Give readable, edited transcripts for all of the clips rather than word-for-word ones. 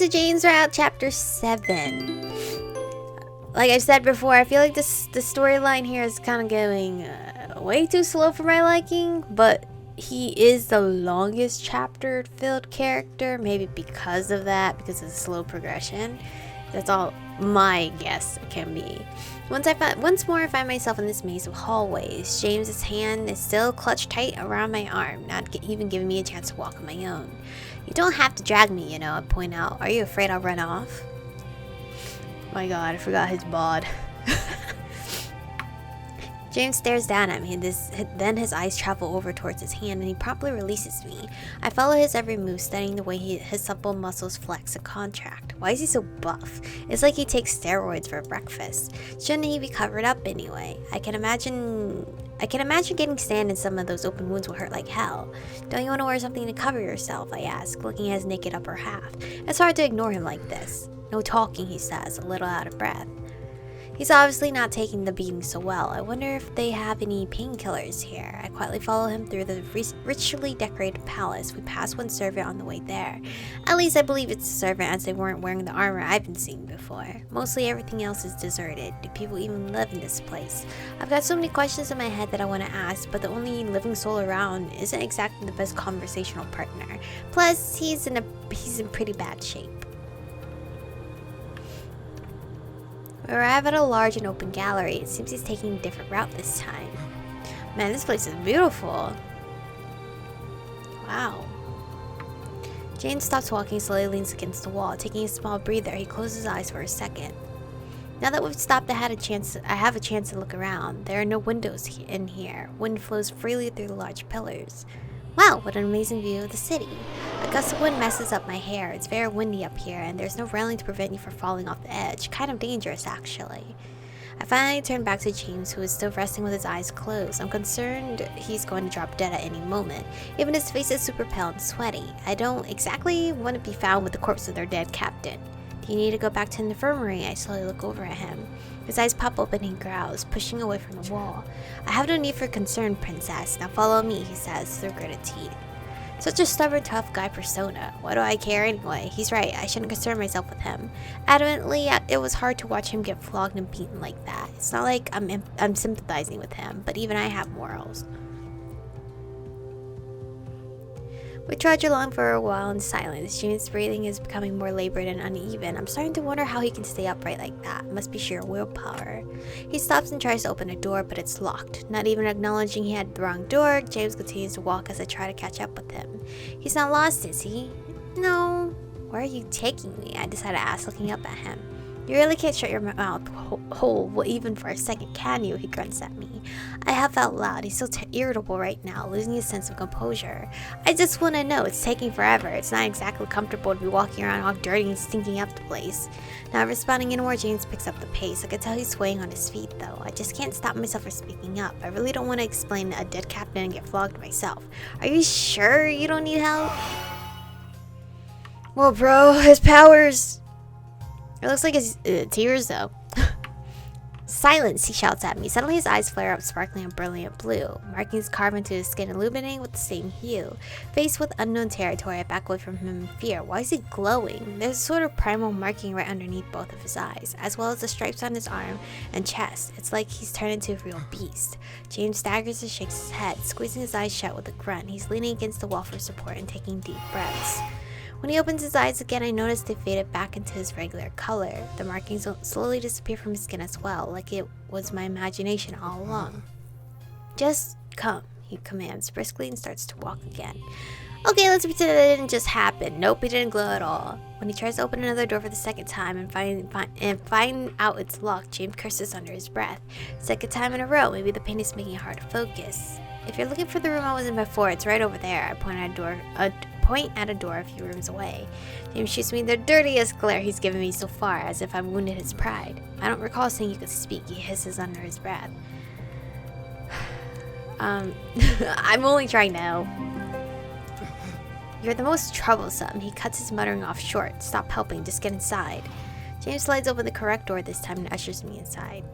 so James, we're at chapter 7. Like I said before, I feel like the storyline here is kind of going way too slow for my liking, but he is the longest chapter-filled character, maybe because of that, because of the slow progression. That's all my guess can be. Once more I find myself in this maze of hallways. James's hand is still clutched tight around my arm, not even giving me a chance to walk on my own. You don't have to drag me, you know, I point out. Are you afraid I'll run off? My god, I forgot his bod. James stares down at me, and then his eyes travel over towards his hand, and he promptly releases me. I follow his every move, studying the way his supple muscles flex and contract. Why is he so buff? It's like he takes steroids for breakfast. Shouldn't he be covered up anyway? I can imagine getting sand in some of those open wounds will hurt like hell. Don't you want to wear something to cover yourself? I ask, looking at his naked upper half. It's hard to ignore him like this. No talking, he says, a little out of breath. He's obviously not taking the beating so well. I wonder if they have any painkillers here. I quietly follow him through the richly decorated palace. We pass one servant on the way there. At least I believe it's a servant, as they weren't wearing the armor I've been seeing before. Mostly everything else is deserted. Do people even live in this place? I've got so many questions in my head that I want to ask, but the only living soul around isn't exactly the best conversational partner. Plus, he's in pretty bad shape. We arrive at a large and open gallery. It seems he's taking a different route this time. Man, this place is beautiful. Wow. James stops walking, slowly leans against the wall. Taking a small breather, he closes his eyes for a second. Now that we've stopped, I have a chance to look around. There are no windows in here. Wind flows freely through the large pillars. Wow, what an amazing view of the city. A gust of wind messes up my hair. It's very windy up here, and there's no railing to prevent you from falling off the edge. Kind of dangerous, actually. I finally turn back to James, who is still resting with his eyes closed. I'm concerned he's going to drop dead at any moment. Even his face is super pale and sweaty. I don't exactly want to be found with the corpse of their dead captain. Do you need to go back to the infirmary? I slowly look over at him. His eyes pop open and he growls, pushing away from the wall. I have no need for concern, princess. Now follow me, he says through gritted teeth. Such a stubborn, tough guy persona. Why do I care anyway? He's right, I shouldn't concern myself with him. Adamantly, it was hard to watch him get flogged and beaten like that. It's not like I'm sympathizing with him, but even I have morals. We trudge along for a while in silence. James' breathing is becoming more labored and uneven. I'm starting to wonder how he can stay upright like that. It must be sheer willpower. He stops and tries to open a door, but it's locked. Not even acknowledging he had the wrong door, James continues to walk as I try to catch up with him. He's not lost, is he? No. Where are you taking me? I decide to ask, looking up at him. You really can't shut your mouth whole, well, even for a second, can you? He grunts at me. I huff out loud. He's so irritable right now, losing his sense of composure. I just want to know. It's taking forever. It's not exactly comfortable to be walking around all dirty and stinking up the place. Not responding anymore, James picks up the pace. I can tell he's swaying on his feet, though. I just can't stop myself from speaking up. I really don't want to explain a dead captain and get flogged myself. Are you sure you don't need help? Well, bro, his powers... It looks like his tears, though. Silence, he shouts at me. Suddenly his eyes flare up, sparkling a brilliant blue. Markings carved into his skin, illuminating with the same hue. Faced with unknown territory, I back away from him in fear. Why is he glowing? There's a sort of primal marking right underneath both of his eyes, as well as the stripes on his arm and chest. It's like he's turned into a real beast. James staggers and shakes his head, squeezing his eyes shut with a grunt. He's leaning against the wall for support and taking deep breaths. When he opens his eyes again, I notice they faded back into his regular color. The markings slowly disappear from his skin as well, like it was my imagination all along. Just come, he commands briskly and starts to walk again. Okay, let's pretend that didn't just happen. Nope, he didn't glow at all. When he tries to open another door for the second time and find out it's locked, James curses under his breath. Second time in a row, maybe the pain is making it hard to focus. If you're looking for the room I was in before, it's right over there. I point at a door a few rooms away. James shoots me the dirtiest glare he's given me so far, as if I've wounded his pride. I don't recall saying you could speak, he hisses under his breath. I'm only trying now. You're the most troublesome. He cuts his muttering off short. Stop helping, just get inside. James slides open the correct door this time and ushers me inside.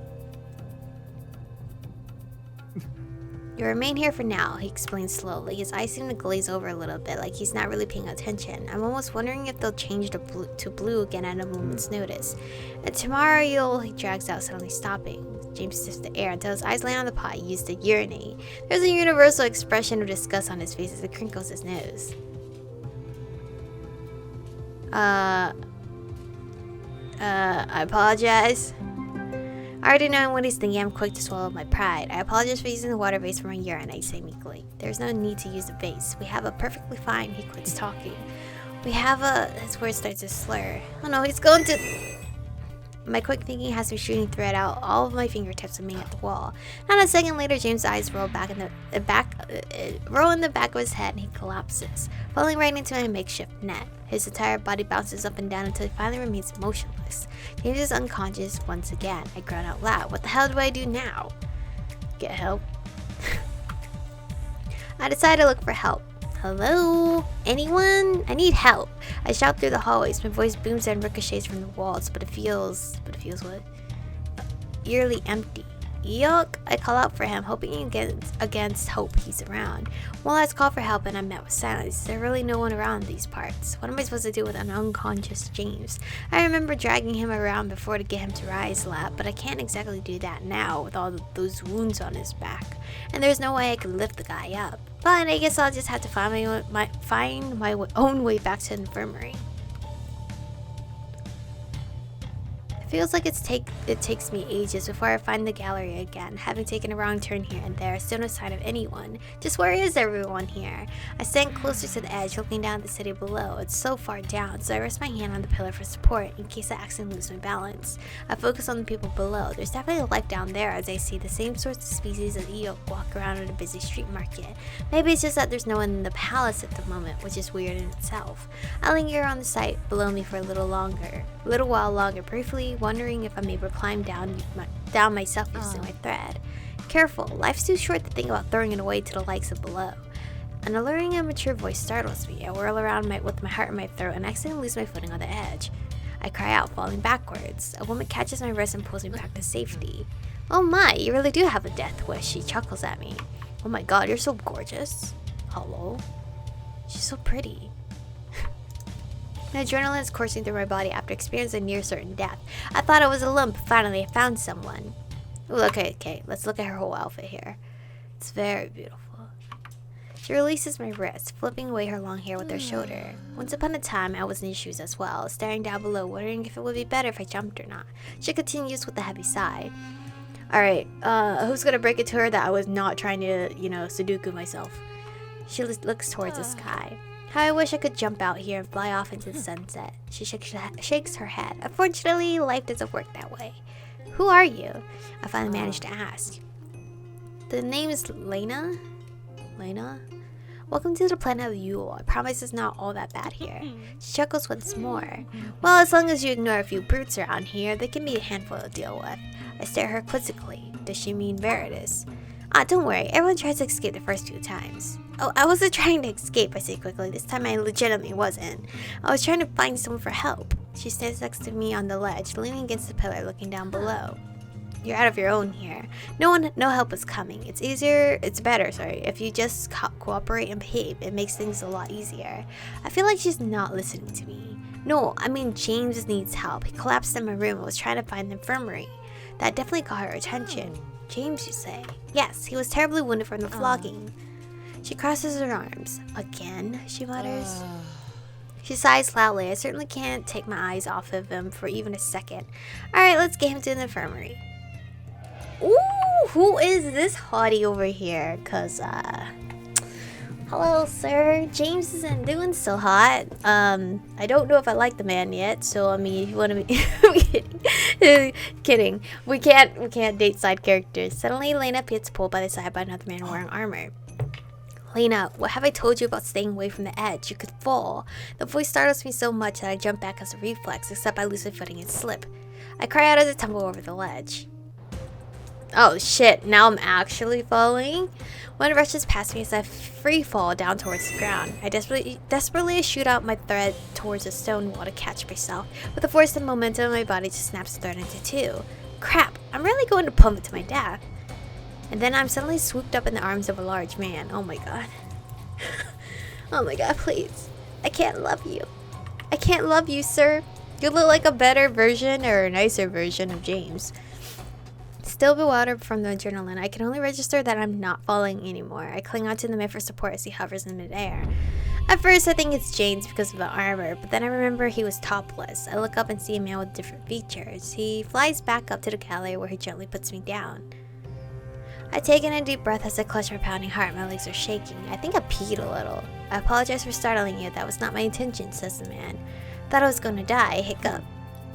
You remain here for now, he explains slowly. His eyes seem to glaze over a little bit, like he's not really paying attention. I'm almost wondering if they'll change to blue again at a moment's notice. And tomorrow he drags out, suddenly stopping. James sniffs the air until his eyes land on the pot he used to urinate. There's a universal expression of disgust on his face as he crinkles his nose. I apologize. Already knowing what he's thinking, I'm quick to swallow my pride. I apologize for using the water vase for my urine, I say meekly. There's no need to use the vase. We have a perfectly fine. He quits talking. We have a... His words start to slur. Oh no, he's going to... My quick thinking has me shooting thread out all of my fingertips and me at the wall. Not a second later, James' eyes roll back in the back of his head and he collapses, falling right into my makeshift net. His entire body bounces up and down until he finally remains motionless. James is unconscious once again. I groan out loud. What the hell do I do now? Get help. I decide to look for help. Hello? Anyone? I need help. I shout through the hallways. My voice booms and ricochets from the walls, but it feels what? Eerily empty. Yuck! I call out for him, hoping against hope he's around. One last call for help and I'm met with silence. There's really no one around these parts. What am I supposed to do with an unconscious James? I remember dragging him around before to get him to rise lap, but I can't exactly do that now with all those wounds on his back. And there's no way I could lift the guy up. But I guess I'll just have to find my own way back to the infirmary. It feels like it takes me ages before I find the gallery again, having taken a wrong turn here and there, still no sign of anyone. Just where is everyone here? I stand closer to the edge, looking down at the city below. It's so far down, so I rest my hand on the pillar for support in case I accidentally lose my balance. I focus on the people below. There's definitely life down there as I see the same sorts of species of Eok walk around at a busy street market. Maybe it's just that there's no one in the palace at the moment, which is weird in itself. I linger on the site below me for a little while longer, briefly wondering if I'm able to climb down myself using my thread. Careful, life's too short to think about throwing it away to the likes of below. An alluring and mature voice startles me. I whirl around with my heart in my throat and accidentally lose my footing on the edge. I cry out, falling backwards. A woman catches my wrist and pulls me back to safety. Oh my, you really do have a death wish, she chuckles at me. Oh my god, you're so gorgeous. Hello? She's so pretty. My adrenaline is coursing through my body after experiencing a near certain death. I thought I was alone, but finally I found someone. Ooh, okay, let's look at her whole outfit here. It's very beautiful. She releases my wrist, flipping away her long hair with her shoulder. Once upon a time, I was in shoes as well, staring down below, wondering if it would be better if I jumped or not. She continues with a heavy sigh. Alright, who's gonna break it to her that I was not trying to, Sudoku myself? She looks towards the sky. How I wish I could jump out here and fly off into the sunset. She shakes her head. Unfortunately, life doesn't work that way. Who are you? I finally managed to ask. The name is Lena? Lena? Welcome to the planet of Yule. I promise it's not all that bad here. She chuckles once more. Well, as long as you ignore a few brutes around here, they can be a handful to deal with. I stare at her quizzically. Does she mean Veritas? Don't worry. Everyone tries to escape the first few times. Oh, I wasn't trying to escape, I say quickly. This time I legitimately wasn't. I was trying to find someone for help. She stands next to me on the ledge, leaning against the pillar, looking down below. You're out of your own here. No help is coming. It's better, if you just cooperate and behave. It makes things a lot easier. I feel like she's not listening to me. No, I mean James needs help. He collapsed in my room and was trying to find the infirmary. That definitely caught her attention. James, you say? Yes, he was terribly wounded from the flogging. She crosses her arms. Again, she mutters. She sighs loudly. I certainly can't take my eyes off of him for even a second. Alright, let's get him to the infirmary. Ooh, who is this hottie over here? Hello, sir. James isn't doing so hot. I don't know if I like the man yet, so I mean, if you want to be kidding. We can't date side characters. Suddenly, Lena gets pulled by the side by another man wearing armor. Lena, what have I told you about staying away from the edge? You could fall. The voice startles me so much that I jump back as a reflex, except I lose my footing and slip. I cry out as I tumble over the ledge. Oh shit, now I'm actually falling? One rushes past me as I free fall down towards the ground. I desperately shoot out my thread towards a stone wall to catch myself. With the force and momentum, my body just snaps the thread into two. Crap, I'm really going to plummet to my death. And then I'm suddenly swooped up in the arms of a large man. Oh my god. Oh my god, please. I can't love you. I can't love you, sir. You look like a better version or a nicer version of James. Still bewildered from the adrenaline, I can only register that I'm not falling anymore. I cling onto the man for support as he hovers in midair. At first, I think it's James because of the armor, but then I remember he was topless. I look up and see a man with different features. He flies back up to the gallery where he gently puts me down. I take in a deep breath as I clutch my pounding heart. My legs are shaking. I think I peed a little. I apologize for startling you. That was not my intention, says the man. Thought I was going to die. I hiccup.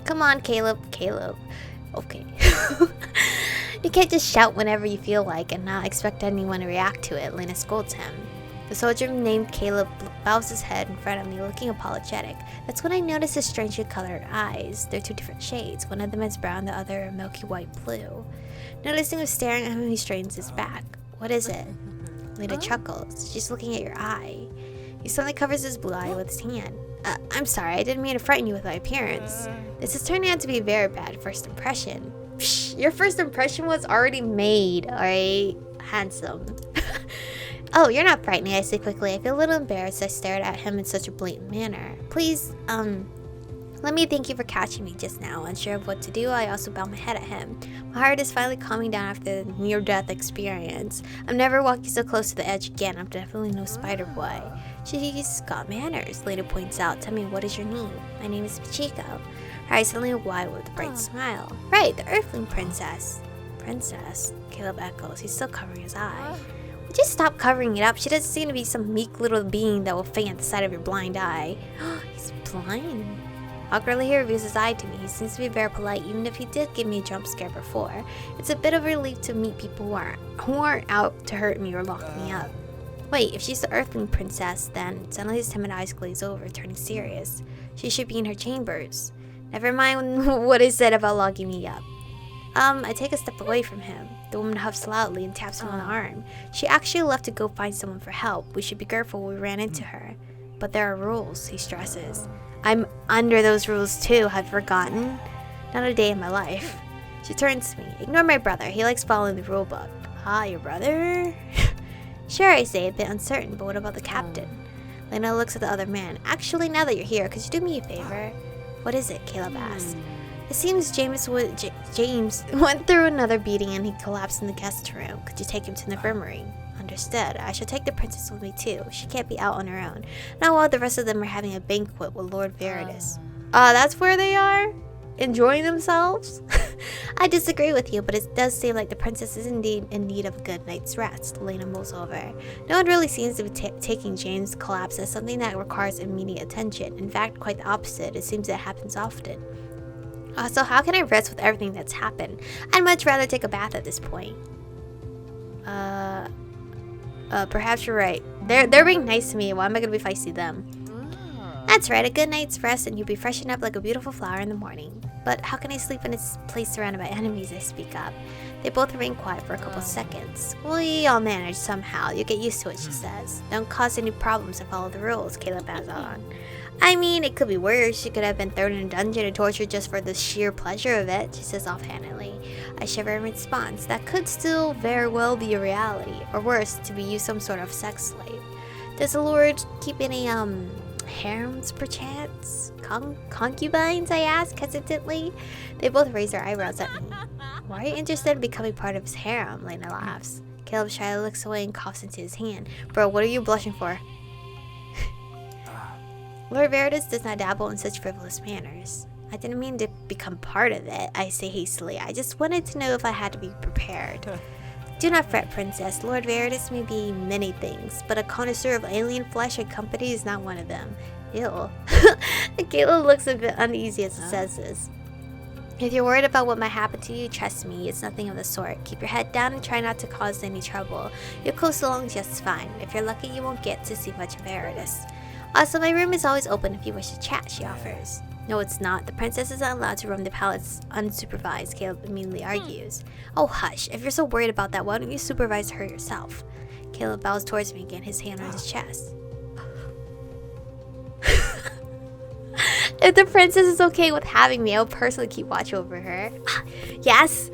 Come on, Caleb. Caleb. Okay. You can't just shout whenever you feel like and not expect anyone to react to it, Lena scolds him. The soldier named Caleb bows his head in front of me, looking apologetic. That's when I notice his strangely colored eyes. They're two different shades. One of them is brown, the other a milky white blue. Noticing him staring at him, he straightens his back. What is it? Lena chuckles. She's looking at your eye. He suddenly covers his blue eye with his hand. I'm sorry, I didn't mean to frighten you with my appearance. This is turning out to be a very bad first impression. Psh, your first impression was already made, alright? Handsome. Oh, you're not frightening, I say quickly. I feel a little embarrassed I stared at him in such a blatant manner. Please, let me thank you for catching me just now. Unsure of what to do, I also bow my head at him. My heart is finally calming down after the near-death experience. I'm never walking so close to the edge again. I'm definitely no spider boy. She's got manners, Lena points out. Tell me, what is your name? My name is Michiko. Her eyes suddenly wide with a bright smile. Right, the Earthling Princess. Princess? Caleb echoes. He's still covering his eye. Would you stop covering it up? She doesn't seem to be some meek little being that will faint at the sight of your blind eye. He's blind. Awkwardly, he reveals his eye to me. He seems to be very polite, even if he did give me a jump scare before. It's a bit of a relief to meet people who aren't out to hurt me or lock me up. Wait, if she's the Earthling Princess, then suddenly his timid eyes glaze over, turning serious. She should be in her chambers. Never mind what I said about locking me up. I take a step away from him. The woman huffs loudly and taps him on the arm. She actually left to go find someone for help. We should be careful we ran into her. But there are rules, he stresses. I'm under those rules too, have you forgotten? Not a day in my life. She turns to me. Ignore my brother, he likes following the rule book. Ah, your brother? Sure, I say, a bit uncertain, but what about the captain? Lena looks at the other man. Actually, now that you're here, could you do me a favor? What is it? Caleb asks. It seems James went through another beating and he collapsed in the guest room. Could you take him to the infirmary? Understood. I shall take the princess with me too. She can't be out on her own. Not while the rest of them are having a banquet with Lord Veritas. That's where they are? Enjoying themselves? I disagree with you, but it does seem like the princess is indeed in need of a good night's rest. Lena mulls over. No one really seems to be taking James' collapse as something that requires immediate attention. In fact, quite the opposite. It seems that happens often. So how can I rest with everything that's happened? I'd much rather take a bath at this point. Perhaps you're right. They're being nice to me. Why am I gonna be feisty them? That's right, a good night's rest and you'll be freshened up like a beautiful flower in the morning. But how can I sleep in a place surrounded by enemies? I speak up. They both remain quiet for a couple seconds. We all manage somehow. You'll get used to it, she says. Don't cause any problems and follow the rules, Caleb adds on. I mean, it could be worse. She could have been thrown in a dungeon and tortured just for the sheer pleasure of it, she says offhandedly. I shiver in response. That could still very well be a reality. Or worse, to be used some sort of sex slave. Does the Lord keep any, harems perchance? Concubines, I ask hesitantly. They both raise their eyebrows at me. Why are you interested in becoming part of his harem? Lena laughs. Caleb shyly looks away and coughs into his hand. Bro, what are you blushing for? Lord Veritas does not dabble in such frivolous manners. I didn't mean to become part of it, I say hastily. I just wanted to know if I had to be prepared. Do not fret, princess. Lord Veritas may be many things, but a connoisseur of alien flesh and company is not one of them. Ew. Caleb looks a bit uneasy as he says this. If you're worried about what might happen to you, trust me, it's nothing of the sort. Keep your head down and try not to cause any trouble. You'll coast along just fine. If you're lucky, you won't get to see much of Veritas. Also, my room is always open if you wish to chat, she offers. No, it's not. The princess is not allowed to roam the palace unsupervised, Caleb immediately argues. Oh, hush. If you're so worried about that, why don't you supervise her yourself? Caleb bows towards me again, his hand on his chest. If the princess is okay with having me, I'll personally keep watch over her. Yes,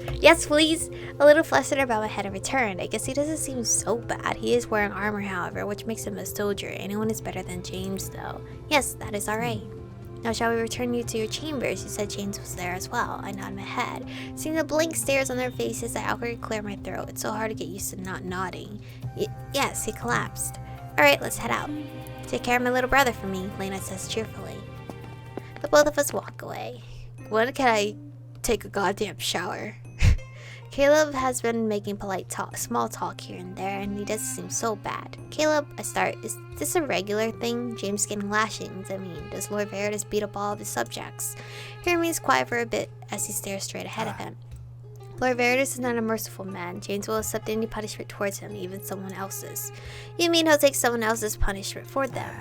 please. A little flustered about my head and returned. I guess he doesn't seem so bad. He is wearing armor, however, which makes him a soldier. Anyone is better than James, though. Yes, that is alright. Now shall we return you to your chambers? You said James was there as well. I nod my head. Seeing the blank stares on their faces, I awkwardly clear my throat. It's so hard to get used to not nodding. Yes, he collapsed. Alright, let's head out. Take care of my little brother for me, Lena says cheerfully. The both of us walk away. When can I take a goddamn shower? Caleb has been making polite small talk here and there, and he doesn't seem so bad. Caleb, I start, is this a regular thing? James getting lashings, I mean. Does Lord Veritas beat up all of his subjects? He remains quiet for a bit as he stares straight ahead of him. Lord Veritas is not a merciful man. James will accept any punishment towards him, even someone else's. You mean he'll take someone else's punishment for them?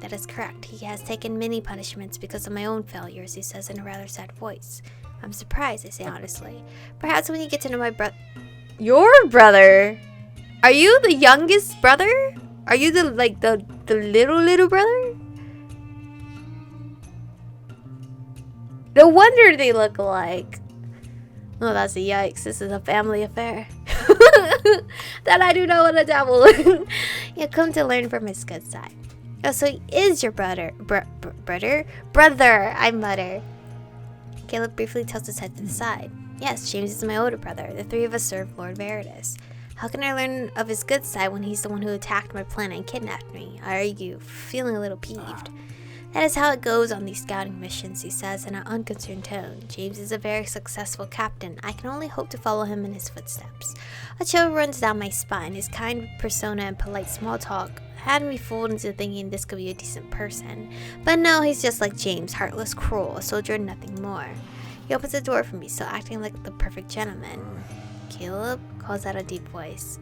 That is correct. He has taken many punishments because of my own failures, he says in a rather sad voice. I'm surprised, I say honestly. Perhaps when you get to know my brother... Your brother? Are you the youngest brother? Are you the little brother? No wonder they look alike. Oh, that's a yikes. This is a family affair. That I do not want to dabble in. You come to learn from his good side. Oh, so he is your brother. Brother, I mutter. Caleb briefly tilts his head to the side. Yes, James is my older brother. The three of us serve Lord Veritas. How can I learn of his good side when he's the one who attacked my planet and kidnapped me? I argue, feeling a little peeved. That is how it goes on these scouting missions, he says in an unconcerned tone. James is a very successful captain. I can only hope to follow him in his footsteps. A chill runs down my spine. His kind persona and polite small talk had me fooled into thinking this could be a decent person. But no, he's just like James, heartless, cruel, a soldier and nothing more. He opens the door for me, still acting like the perfect gentleman. Caleb calls out a deep voice.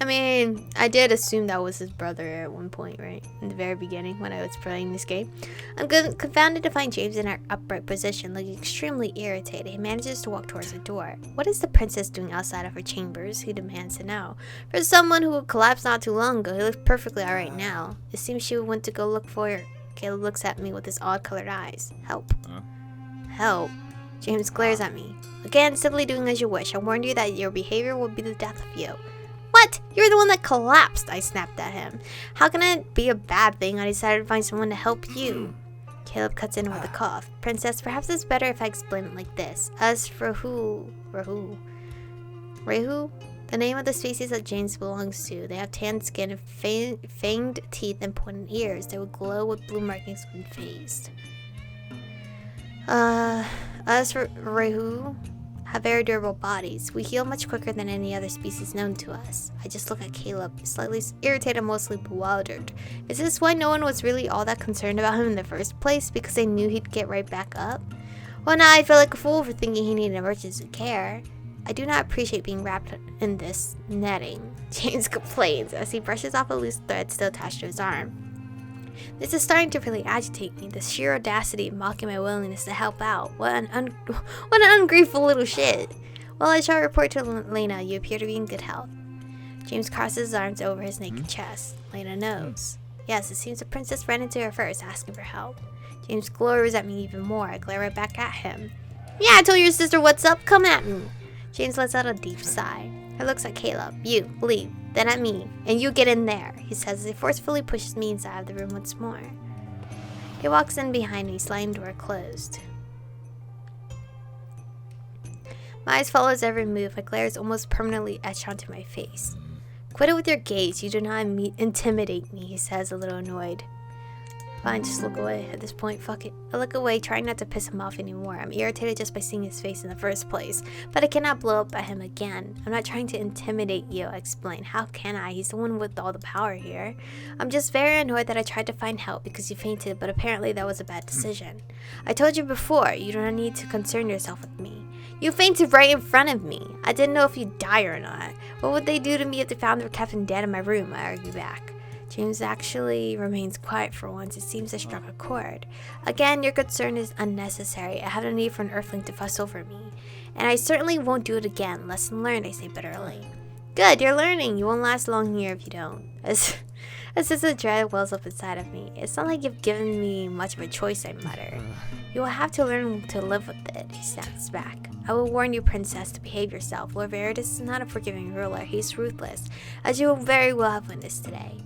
I mean, I did assume that was his brother at one point, right? In the very beginning when I was playing this game. I'm confounded to find James in an upright position, looking extremely irritated. He manages to walk towards the door. What is the princess doing outside of her chambers? He demands to know. For someone who collapsed not too long ago, he looks perfectly alright now. It seems she went to go look for her. Caleb looks at me with his odd-colored eyes. Help. Help. James glares at me. Again, simply doing as you wish. I warned you that your behavior will be the death of you. What? You're the one that collapsed, I snapped at him. How can it be a bad thing? I decided to find someone to help you. Caleb cuts in with a cough. Princess, perhaps it's better if I explain it like this. Us Rehu? The name of the species that James belongs to. They have tanned skin, fanged teeth, and pointed ears. They would glow with blue markings when phased. Us Rehu have very durable bodies. We heal much quicker than any other species known to us. I just look at Caleb, slightly irritated, mostly bewildered. Is this why no one was really all that concerned about him in the first place? Because they knew he'd get right back up? Well, now I feel like a fool for thinking he needed emergency care. I do not appreciate being wrapped in this netting, James complains as he brushes off a loose thread still attached to his arm. This is starting to really agitate me, the sheer audacity of mocking my willingness to help out. What an ungrateful little shit. Well, I shall report to Lena. You appear to be in good health. James crosses his arms over his naked chest. Lena knows. Yes, it seems the princess ran into her first, asking for help. James glowers at me even more. I glare right back at him. Yeah, I told your sister what's up. Come at me. James lets out a deep sigh. He looks at Caleb. You, leave. Then at me. And you get in there, he says as he forcefully pushes me inside of the room once more. He walks in behind me, sliding the door closed. My eyes follow his every move. My glare is almost permanently etched onto my face. Quit it with your gaze. You do not intimidate me, he says, a little annoyed. Fine, just look away. At this point, fuck it. I look away, trying not to piss him off anymore. I'm irritated just by seeing his face in the first place. But I cannot blow up at him again. I'm not trying to intimidate you, I explain. How can I? He's the one with all the power here. I'm just very annoyed that I tried to find help because you fainted, but apparently that was a bad decision. I told you before, you do not need to concern yourself with me. You fainted right in front of me. I didn't know if you'd die or not. What would they do to me if they found their captain dead in my room? I argue back. James actually remains quiet for once. It seems I struck a chord. Again, your concern is unnecessary. I have no need for an earthling to fuss over me. And I certainly won't do it again. Lesson learned, I say bitterly. Good, you're learning. You won't last long here if you don't. As a dread wells up inside of me. It's not like you've given me much of a choice, I mutter. You will have to learn to live with it, he snaps back. I will warn you, princess, to behave yourself. Lord Veritas is not a forgiving ruler. He's ruthless, as you will very well have witnessed today.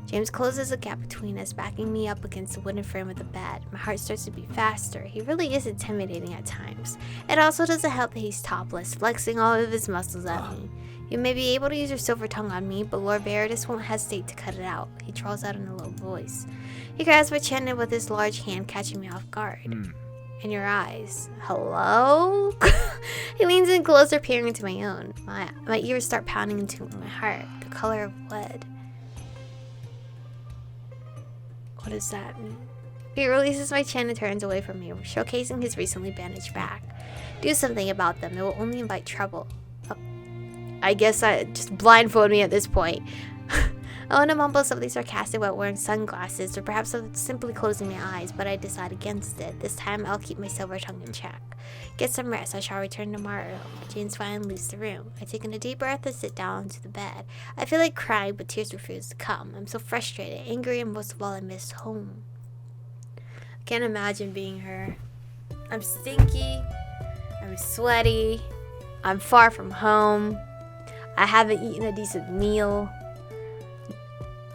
James closes the gap between us, backing me up against the wooden frame of the bed. My heart starts to beat faster. He really is intimidating at times. It also doesn't help that he's topless, flexing all of his muscles at me. You may be able to use your silver tongue on me, but Lord Veritas won't hesitate to cut it out. He drawls out in a low voice. He grabs my chin with his large hand, catching me off guard. In your eyes. Hello? He leans in closer, peering into my own. My ears start pounding into my heart, the color of wood. What does that mean? He releases my chin and turns away from me, showcasing his recently bandaged back. Do something about them. It will only invite trouble. I guess I just blindfold me at this point. I want to mumble something sarcastic about wearing sunglasses, or perhaps simply closing my eyes, but I decide against it. This time, I'll keep my silver tongue in check. Get some rest. I shall return tomorrow. James finally leaves the room. I take in a deep breath and sit down onto the bed. I feel like crying, but tears refuse to come. I'm so frustrated, angry, and most of all, I miss home. I can't imagine being her. I'm stinky. I'm sweaty. I'm far from home. I haven't eaten a decent meal.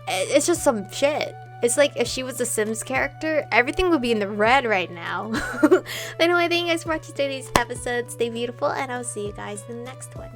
It's just some shit. It's like if she was a Sims character, everything would be in the red right now. Anyway, thank you guys for watching today's episode. Stay beautiful, and I'll see you guys in the next one.